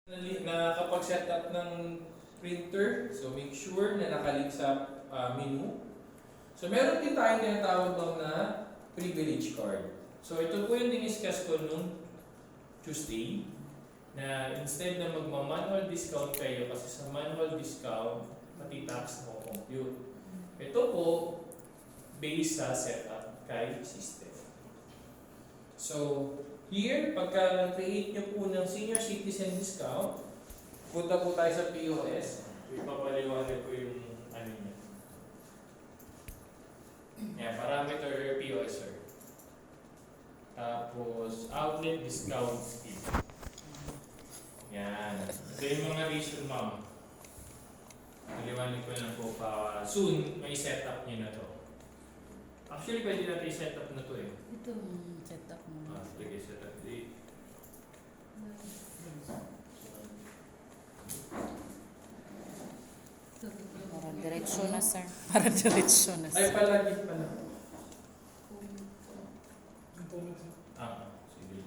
Nakapag-set up ng printer, so make sure na nakalink sa menu. So meron din tayong tinatawag doon na privilege card. So ito po yung diniscuss ko nung Tuesday, na instead na magma-manual discount kayo, kasi sa manual discount, pati tax mo compute. Ito po, based sa setup kay system. So, here, pagka na-create nyo po ng senior citizen discount, punta po tayo sa POS. Ipapaliwanag ko yung ano niya. Yan, parameter POS, sir. Tapos, outlet discount scheme. Yan. Ito yung mga reason, ma'am. Naliwanag ko lang po pa. Soon, may setup nyo na to. Actually, pwede natin i-setup na to eh. Ito ang setup mo. Sige, setup date. Para diretsyo na, sir. Para diretsyo na, Ay, sir. palagi pala. Sige.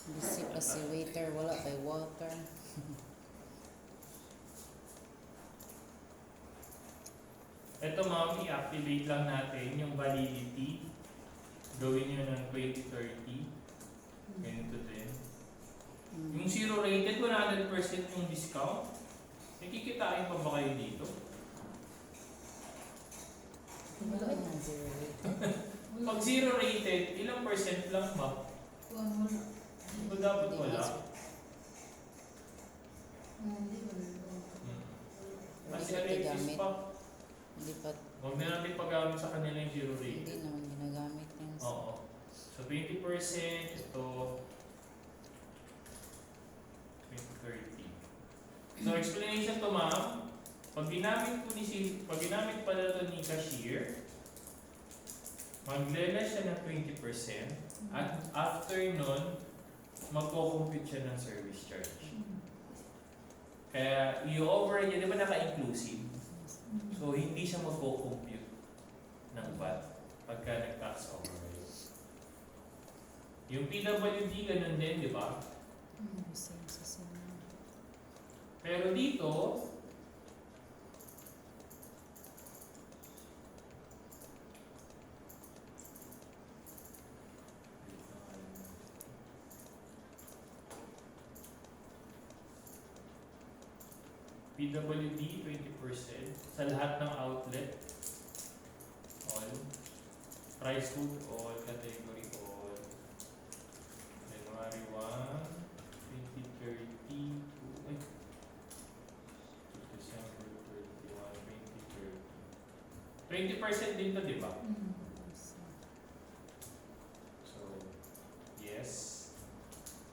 Busy pa si waiter. Wala kay water. Ito ma'am, i-activate lang natin yung validity. Gawin nyo ng 2030. Ganito din. Yung zero rated, 100% yung discount. Nakikitain pa ba kayo dito? Wala na zero rate. Pag zero rated, ilang percent lang ma'am? Hindi ba dapat wala? Kasi rated pa. Hindi pa, Huwag na natin paggamit sa kanila yung zero hindi rated. naman ginagamit yan. Oo. So 20%, ito 2030. So explanation to ma'am, pag ginamit pala to ni cashier, magle-less siya ng 20% at after nun, magko-compute siya ng service charge. Kaya i-over niya, di ba naka-inclusive? So hindi siya magko-compute ng VAT pagka nag-tax override. Yung PWD, ganun din, di ba? Pero dito, PWD 20% sa lahat ng outlet, all, price food, all, category, all, January 1, 2030 to December 31, 2030. 20% din to, di ba? So, yes,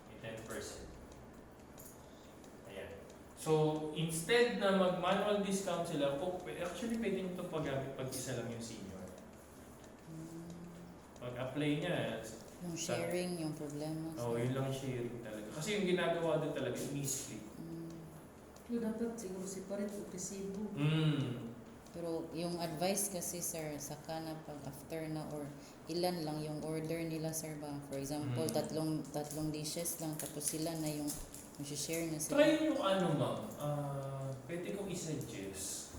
may 10%. Ayan. So, instead na mag-manual discount sila, actually pwede nyo itong paggamit pag isa lang yung senior. Pag-apply niya, Yung sharing, yung problema. yun lang sharing talaga. Kasi yung ginagawa doon talaga, i-split. Yung dapat siguro separate o resibo. Pero yung advice kasi, sir, saka na pag after na or ilan lang yung order nila, sir ba? For example, tatlong dishes lang, tapos sila na yung share na sila. Try yung ano ma'am, pwede kong i-suggest.